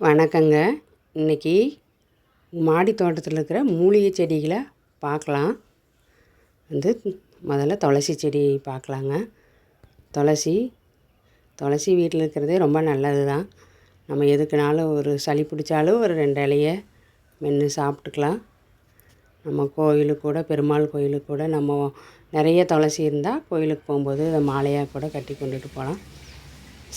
வணக்கங்க. இன்றைக்கி மாடி தோட்டத்தில் இருக்கிற மூலிகை செடிகளை பார்க்கலாம். முதல்ல துளசி செடி பார்க்கலாங்க. துளசி வீட்டில் இருக்கிறதே ரொம்ப நல்லது தான். நம்ம எதுக்குனாலும் ஒரு சளி பிடிச்சாலும் ஒரு 2 இலையை மென்று சாப்பிட்டுக்கலாம். நம்ம கோயிலுக்கு கூட, பெருமாள் கோயிலுக்கு கூட நம்ம நிறைய துளசி இருந்தால் கோயிலுக்கு போகும்போது அதை மாலையாக கூட கட்டி கொண்டுட்டு போகலாம்.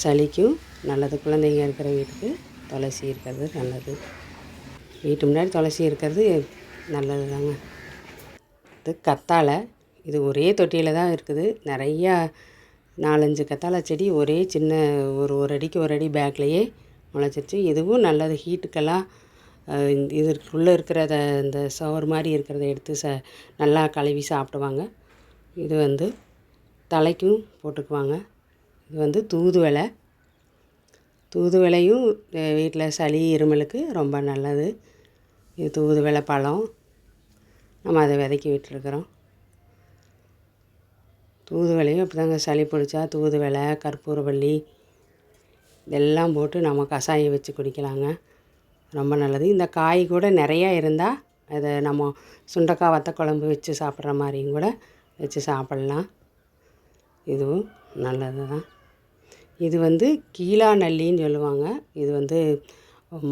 சளிக்கும் நல்லது. குழந்தைங்க இருக்கிற வீட்டுக்கு துளசி இருக்கிறது நல்லது. வீட்டு முன்னாடி துளசி இருக்கிறது நல்லது தாங்க. இது கத்தாழை. இது ஒரே தொட்டியில் தான் இருக்குது. நிறையா 4-5 கத்தாழை செடி ஒரே சின்ன ஒரு அடிக்கு ஒரு அடி பேக்லேயே முளைச்சிருச்சு. இதுவும் நல்லது. ஹீட்டுக்கெல்லாம் இதுக்குள்ளே இருக்கிற இந்த சோறு மாதிரி இருக்கிறத எடுத்து நல்லா கழுவி சாப்பிடுவாங்க. இது தலைக்கும் போட்டுக்குவாங்க. இது தூதுவளையும் வீட்டில் சளி இருமலுக்கு ரொம்ப நல்லது. இது தூதுவளை பழம். நம்ம அதை விதைக்கி விட்டுருக்குறோம். தூதுவளையும் அப்படி தாங்க. சளி பிடிச்சா தூதுவளை, கற்பூரவள்ளி இதெல்லாம் போட்டு நம்ம கஷாயம் வச்சு குடிக்கலாங்க. ரொம்ப நல்லது. இந்த காய் கூட நிறையா இருந்தால் அதை நம்ம சுண்டைக்காய் வத்த குழம்பு வச்சு சாப்பிட்ற மாதிரியும் கூட வச்சு சாப்பிட்லாம். இதுவும் நல்லது தான். இது கீழா நல்லின்னு சொல்லுவாங்க. இது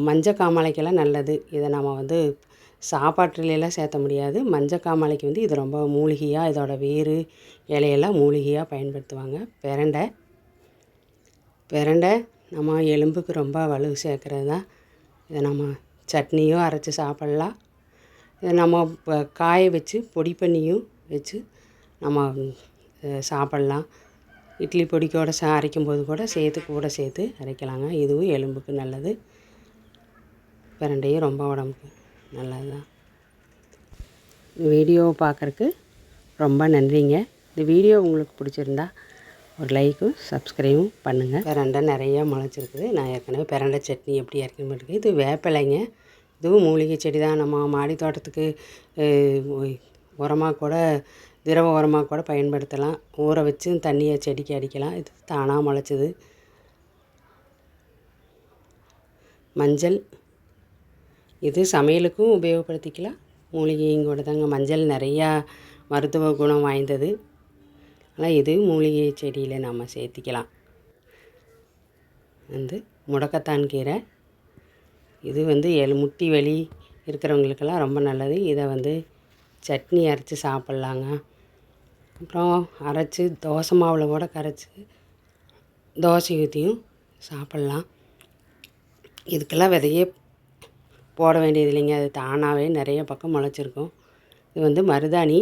மஞ்சக்காமாலைக்கெல்லாம் நல்லது. இதை நம்ம சாப்பாட்டுலாம் சேர்த்த முடியாது. மஞ்சக்காமாலைக்கு இது ரொம்ப மூலிகையாக, இதோட வேறு இலையெல்லாம் மூலிகையாக பயன்படுத்துவாங்க. பிரண்டை நம்ம எலும்புக்கு ரொம்ப வலு சேர்க்குறது தான். இதை நம்ம சட்னியும் அரைச்சி சாப்பிட்லாம். இதை நம்ம காய வச்சு பொடி பண்ணியும் வச்சு நம்ம சாப்பிட்லாம். இட்லி பொடிக்கோடு அரைக்கும்போது கூட சேர்த்து அரைக்கலாங்க. இதுவும் எலும்புக்கு நல்லது. பிரண்டையும் ரொம்ப உடம்புக்கு நல்லது தான். வீடியோவை பார்க்குறக்கு ரொம்ப நன்றிங்க. இந்த வீடியோ உங்களுக்கு பிடிச்சிருந்தா ஒரு லைக்கும் சப்ஸ்கிரைபும் பண்ணுங்கள். பிரண்டை நிறையா முளைச்சிருக்குது. நான் ஏற்கனவே பிரண்டை சட்னி எப்படி அரைக்கணும். இது வேப்பிலைங்க. இதுவும் மூலிகை செடி தான். நம்ம மாடி தோட்டத்துக்கு உரமாக கூட, திரவ உரமாக கூட பயன்படுத்தலாம். ஊற வச்சு தண்ணியை செடிக்கு அடிக்கலாம். இது தானாக முளைச்சிது. மஞ்சள். இது சமையலுக்கும் உபயோகப்படுத்திக்கலாம். மூலிகையும் கூட தாங்க. மஞ்சள் நிறையா மருத்துவ குணம் வாய்ந்தது. ஆனால் இது மூலிகை செடியில் நம்ம சேர்த்திக்கலாம். முடக்கத்தான் கீரை. இது முட்டி வலி இருக்கிறவங்களுக்கெல்லாம் ரொம்ப நல்லது. இதை சட்னி அரைச்சி சாப்பிட்லாங்க. அப்புறம் அரைச்சி தோசை மாவில் கூட கரைச்சி தோசை ஊற்றியும் சாப்பிட்லாம். இதுக்கெல்லாம் விதையே போட வேண்டியது இல்லைங்க. அது தானாகவே நிறைய பக்கம் முளைச்சிருக்கும். இது மருதாணி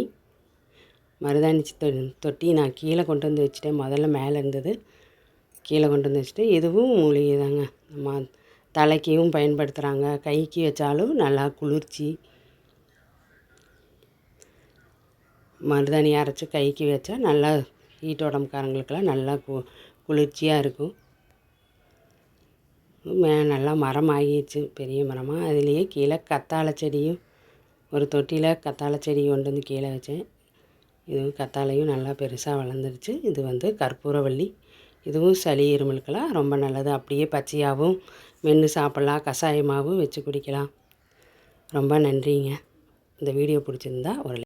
தொட்டி நான் கீழே கொண்டு வந்து வச்சுட்டேன். முதல்ல மேலே இருந்தது, கீழே கொண்டு வந்து வச்சுட்டு. இதுவும் மூலிகை தாங்க. நம்ம தலைக்கும் பயன்படுத்துகிறாங்க. கைக்கு வச்சாலும் நல்லா குளிர்ச்சி. மருதாணி அரைச்சி கைக்கு வச்சா நல்லா ஹீட் உடம்புக்காரங்களுக்கெல்லாம் நல்லா குளிர்ச்சியாக இருக்கும். நல்லா மரம் ஆகிடுச்சு, பெரிய மரமாக. அதுலேயே கீழே கத்தாழை செடியும், ஒரு தொட்டியில் கத்தாழை செடி கொண்டு வந்து கீழே வச்சேன். இதுவும் கத்தாழையும் நல்லா பெருசாக வளர்ந்துருச்சு. இது கற்பூரவள்ளி. இதுவும் சளி இருமலுக்கெல்லாம் ரொம்ப நல்லது. அப்படியே பச்சையாகவும் மென்று சாப்பிட்லாம். கஷாயமாகவும் வச்சு குடிக்கலாம். ரொம்ப நன்றிங்க. இந்த வீடியோ பிடிச்சிருந்தா ஒரு